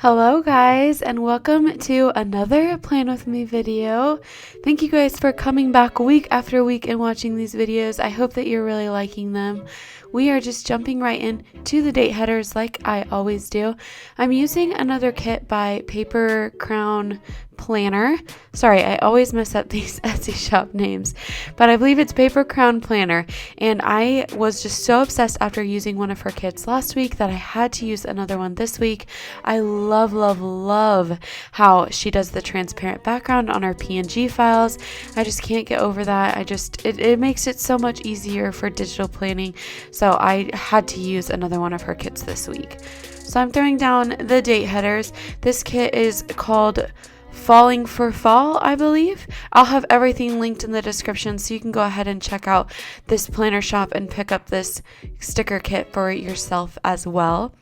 Hello guys, and welcome to another Plan With Me video. Thank you guys for coming back week after week and watching these videos. I hope that you're really liking them. We are just jumping right into the date headers like I always do. I'm using another kit by PaperCrownPlanner. Sorry, I always mess up these Etsy shop names, but I believe it's PaperCrownPlanner, and I was just so obsessed after using one of her kits last week that I had to use another one this week. I love how she does the transparent background on our PNG files. I just can't get over that. It makes it so much easier for digital planning. So I had to use another one of her kits this week. So I'm throwing down the date headers. This kit is called Falling for Fall, I believe. I'll have everything linked in the description so you can go ahead and check out this planner shop and pick up this sticker kit for yourself as well.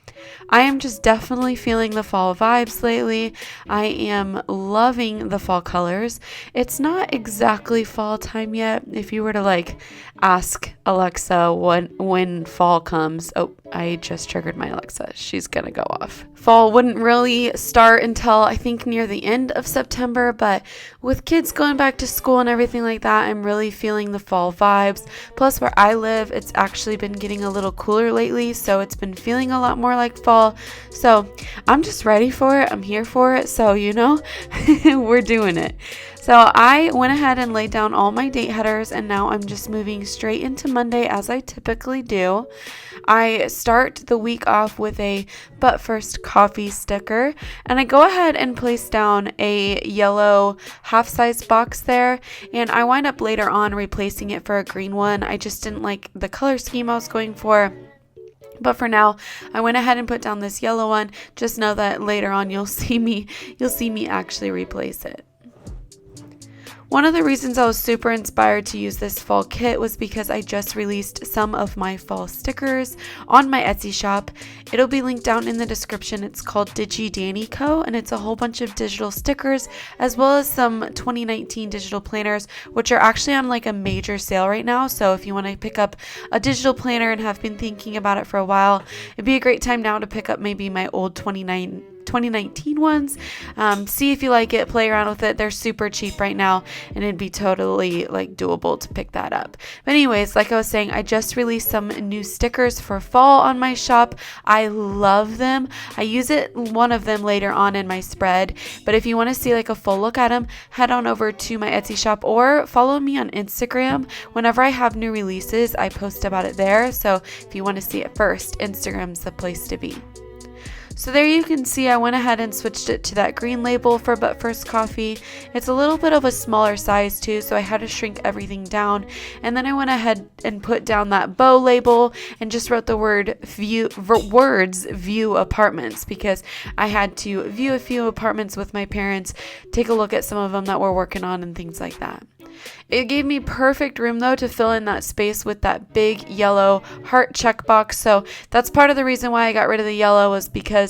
I am just definitely feeling the fall vibes lately. I am loving the fall colors. It's not exactly fall time yet. If you were to ask Alexa when fall comes, oh, I just triggered my Alexa. She's gonna go off. Fall wouldn't really start until I think near the end of September, but with kids going back to school and everything like that, I'm really feeling the fall vibes. Plus, where I live, it's actually been getting a little cooler lately, so it's been feeling a lot more like fall. So I'm just ready for it. I'm here for it. So, we're doing it. So I went ahead and laid down all my date headers, and now I'm just moving straight into Monday as I typically do. I start the week off with a But First Coffee sticker, and I go ahead and place down a yellow half-size box there, and I wind up later on replacing it for a green one. I just didn't like the color scheme I was going for. But for now, I went ahead and put down this yellow one. Just know that later on you'll see me actually replace it. One of the reasons I was super inspired to use this fall kit was because I just released some of my fall stickers on my Etsy shop. It'll be linked down in the description. It's called DigidaniCo, and it's a whole bunch of digital stickers as well as some 2019 digital planners, which are actually on a major sale right now. So if you want to pick up a digital planner and have been thinking about it for a while, it'd be a great time now to pick up maybe my old 2019 ones. See if you like it, play around with it. They're super cheap right now, and it'd be totally doable to pick that up. But anyways, like I was saying, I just released some new stickers for fall on my shop. I love them. I use one of them later on in my spread, but if you want to see a full look at them, head on over to my Etsy shop or follow me on Instagram. Whenever I have new releases, I post about it there. So if you want to see it first, Instagram's the place to be. So there you can see I went ahead and switched it to that green label for But First Coffee. It's a little bit of a smaller size too, so I had to shrink everything down. And then I went ahead and put down that bow label and just wrote the words view apartments, because I had to view a few apartments with my parents, take a look at some of them that we're working on and things like that. It gave me perfect room though to fill in that space with that big yellow heart checkbox. So that's part of the reason why I got rid of the yellow, was because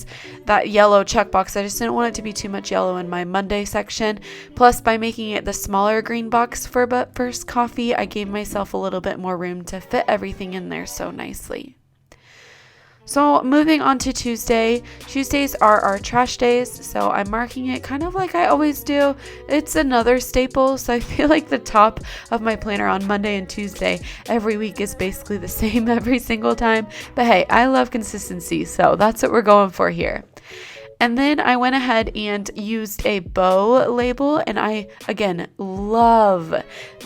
that yellow checkbox, I just didn't want it to be too much yellow in my Monday section. Plus, by making it the smaller green box for But First Coffee, I gave myself a little bit more room to fit everything in there so nicely. So moving on to Tuesday. Tuesdays are our trash days, so I'm marking it kind of like I always do. It's another staple, so I feel like the top of my planner on Monday and Tuesday every week is basically the same every single time. But hey, I love consistency, so that's what we're going for here. And then I went ahead and used a bow label, and I, again, love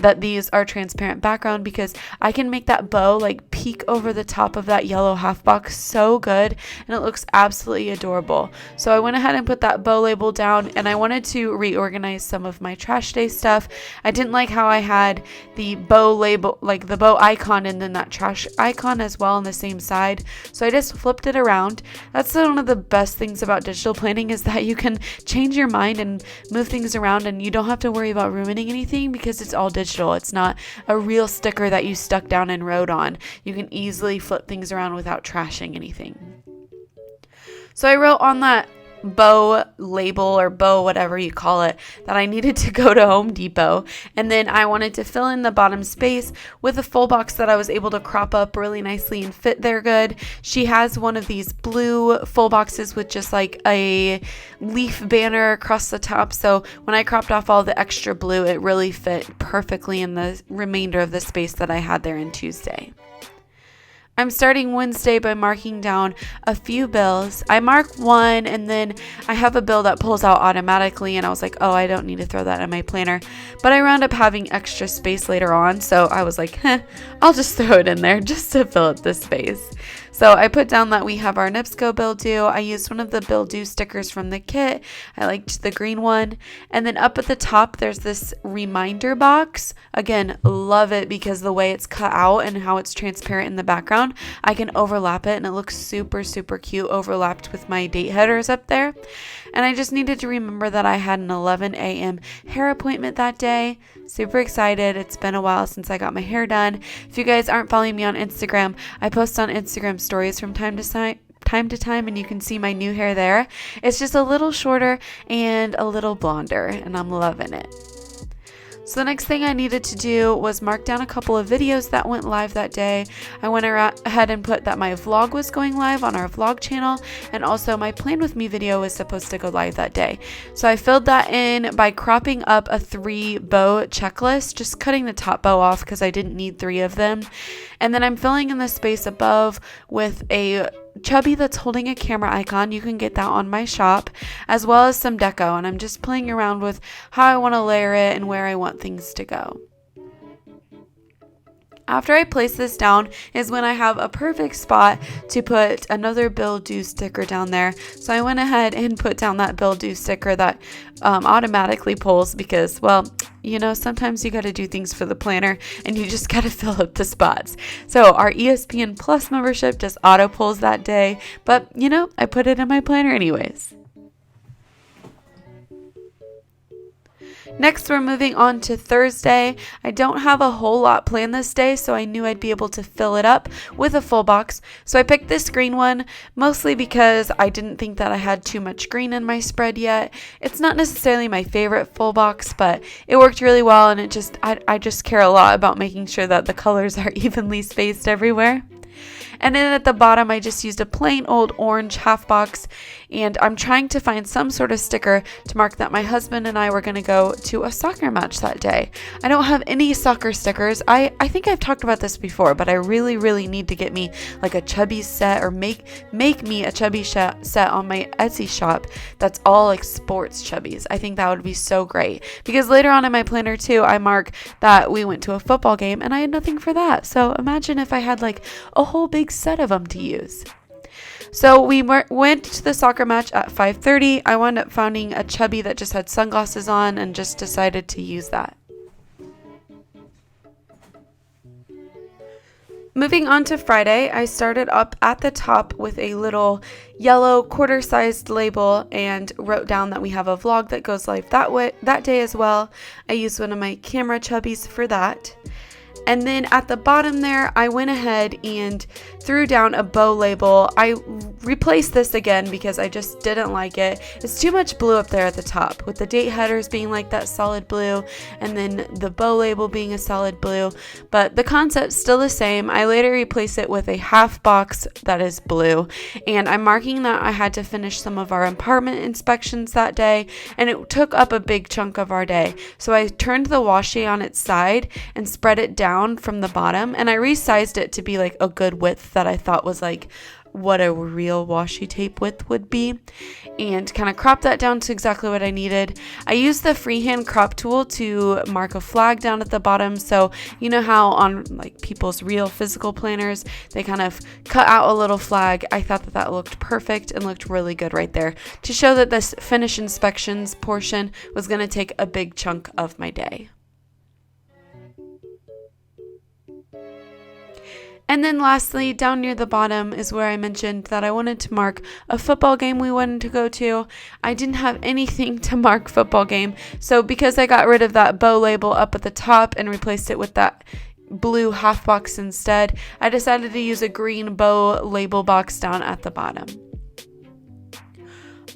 that these are transparent background because I can make that bow peek over the top of that yellow half box so good, and it looks absolutely adorable. So I went ahead and put that bow label down, and I wanted to reorganize some of my trash day stuff. I didn't like how I had the bow label, the bow icon, and then that trash icon as well on the same side. So I just flipped it around. That's one of the best things about digital planning, is that you can change your mind and move things around, and you don't have to worry about ruining anything because it's all digital. It's not a real sticker that you stuck down and wrote on. You can easily flip things around without trashing anything. So I wrote on that bow label or bow, whatever you call it, that I needed to go to Home Depot. And then I wanted to fill in the bottom space with a full box that I was able to crop up really nicely and fit there good. She has one of these blue full boxes with just like a leaf banner across the top. So when I cropped off all the extra blue, it really fit perfectly in the remainder of the space that I had there in Tuesday. I'm starting Wednesday by marking down a few bills. I mark one and then I have a bill that pulls out automatically, and I was like, oh, I don't need to throw that in my planner. But I wound up having extra space later on, so I was like, I'll just throw it in there just to fill up the space. So I put down that we have our NIPSCO bill due. I used one of the bill due stickers from the kit. I liked the green one. And then up at the top, there's this reminder box. Again, love it because the way it's cut out and how it's transparent in the background, I can overlap it and it looks super, super cute overlapped with my date headers up there. And I just needed to remember that I had an 11 a.m. hair appointment that day. Super excited. It's been a while since I got my hair done. If you guys aren't following me on Instagram, I post on Instagram stories from time to time, and you can see my new hair there. It's just a little shorter and a little blonder, and I'm loving it. So the next thing I needed to do was mark down a couple of videos that went live that day. I went ahead and put that my vlog was going live on our vlog channel, and also my Plan With Me video was supposed to go live that day. So I filled that in by cropping up a 3 bow checklist, just cutting the top bow off because I didn't need 3 of them. And then I'm filling in the space above with a chubby that's holding a camera icon. You can get that on my shop, as well as some deco, and I'm just playing around with how I want to layer it and where I want things to go. After I place this down is when I have a perfect spot to put another bill due sticker down there. So I went ahead and put down that bill due sticker that automatically pulls because, well, you know, sometimes you got to do things for the planner and you just got to fill up the spots. So our ESPN Plus membership just auto pulls that day, but you know, I put it in my planner anyways. Next, we're moving on to Thursday. I don't have a whole lot planned this day, so I knew I'd be able to fill it up with a full box. So I picked this green one, mostly because I didn't think that I had too much green in my spread yet. It's not necessarily my favorite full box, but it worked really well, and I just care a lot about making sure that the colors are evenly spaced everywhere. And then at the bottom, I just used a plain old orange half box, and I'm trying to find some sort of sticker to mark that my husband and I were going to go to a soccer match that day. I don't have any soccer stickers. I think I've talked about this before, but I really, really need to get me like a chubby set, or make me a chubby set on my Etsy shop that's all like sports chubbies. I think that would be so great, because later on in my planner too, I mark that we went to a football game and I had nothing for that. So imagine if I had like a whole big set of them to use. So we went to the soccer match at 5:30. I wound up finding a chubby that just had sunglasses on and just decided to use that. Moving on to Friday, I started up at the top with a little yellow quarter-sized label and wrote down that we have a vlog that goes live that day as well. I used one of my camera chubbies for that. And then at the bottom there, I went ahead and threw down a bow label. I replaced this again because I just didn't like it. It's too much blue up there at the top, with the date headers being like that solid blue and then the bow label being a solid blue. But the concept's still the same. I later replaced it with a half box that is blue. And I'm marking that I had to finish some of our apartment inspections that day, and it took up a big chunk of our day. So I turned the washi on its side and spread it down from the bottom, and I resized it to be like a good width that I thought was like what a real washi tape width would be, and kind of cropped that down to exactly what I needed. I used the freehand crop tool to mark a flag down at the bottom, so you know how on like people's real physical planners they kind of cut out a little flag. I thought that looked perfect and looked really good right there to show that this finish inspections portion was going to take a big chunk of my day. And then lastly, down near the bottom is where I mentioned that I wanted to mark a football game we wanted to go to. I didn't have anything to mark football game, so because I got rid of that bow label up at the top and replaced it with that blue half box instead, I decided to use a green bow label box down at the bottom.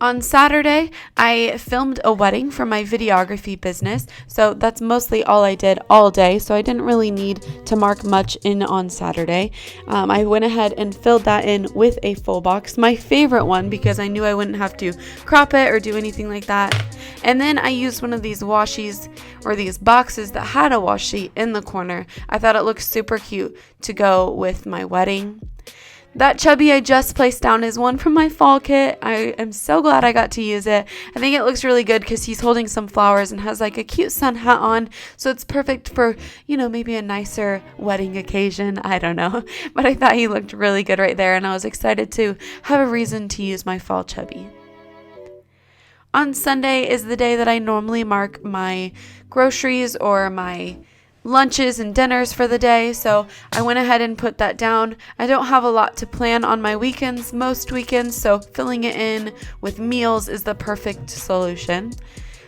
On Saturday, I filmed a wedding for my videography business, so that's mostly all I did all day, so I didn't really need to mark much in on Saturday. I went ahead and filled that in with a full box, my favorite one, because I knew I wouldn't have to crop it or do anything like that. And then I used one of these washies, or these boxes that had a washi in the corner. I thought it looked super cute to go with my wedding. That chubby I just placed down is one from my fall kit. I am so glad I got to use it. I think it looks really good because he's holding some flowers and has like a cute sun hat on. So it's perfect for, maybe a nicer wedding occasion. I don't know. But I thought he looked really good right there, and I was excited to have a reason to use my fall chubby. On Sunday is the day that I normally mark my groceries or my lunches and dinners for the day, so I went ahead and put that down. I don't have a lot to plan on my weekends, most weekends, so filling it in with meals is the perfect solution.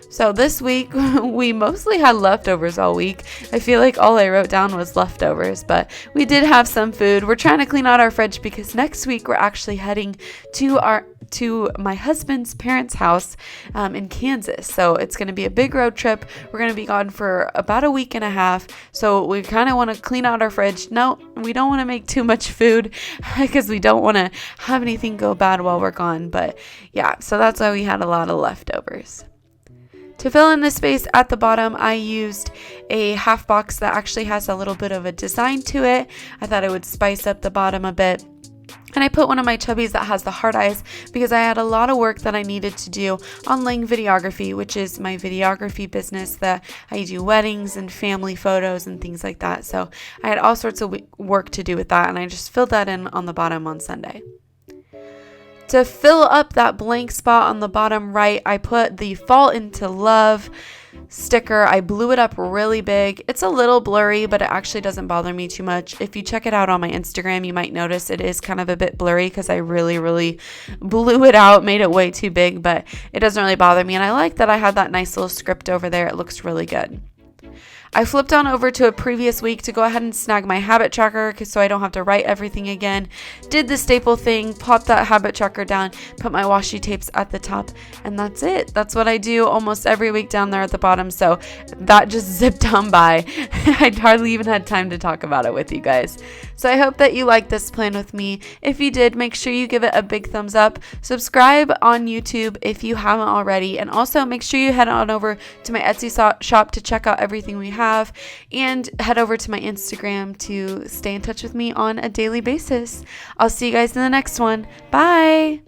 So this week, we mostly had leftovers all week. I feel like all I wrote down was leftovers, but we did have some food. We're trying to clean out our fridge because next week we're actually heading to my husband's parents' house in Kansas. So it's going to be a big road trip. We're going to be gone for about a week and a half. So we kind of want to clean out our fridge. No, we don't want to make too much food because we don't want to have anything go bad while we're gone. But yeah, so that's why we had a lot of leftovers. To fill in the space at the bottom, I used a half box that actually has a little bit of a design to it. I thought it would spice up the bottom a bit. And I put one of my chubbies that has the heart eyes because I had a lot of work that I needed to do on Lang Videography, which is my videography business that I do weddings and family photos and things like that. So I had all sorts of work to do with that, and I just filled that in on the bottom on Sunday. To fill up that blank spot on the bottom right, I put the Fall into Love sticker. I blew it up really big. It's a little blurry, but it actually doesn't bother me too much. If you check it out on my Instagram, you might notice it is kind of a bit blurry because I really blew it out, made it way too big, but it doesn't really bother me. And I like that I had that nice little script over there. It looks really good. I flipped on over to a previous week to go ahead and snag my habit tracker so I don't have to write everything again. Did the staple thing, popped that habit tracker down, put my washi tapes at the top, and that's it. That's what I do almost every week down there at the bottom, so that just zipped on by. I hardly even had time to talk about it with you guys. So I hope that you liked this plan with me. If you did, make sure you give it a big thumbs up. Subscribe on YouTube if you haven't already, and also make sure you head on over to my Etsy shop to check out everything we have, and head over to my Instagram to stay in touch with me on a daily basis. I'll see you guys in the next one. Bye!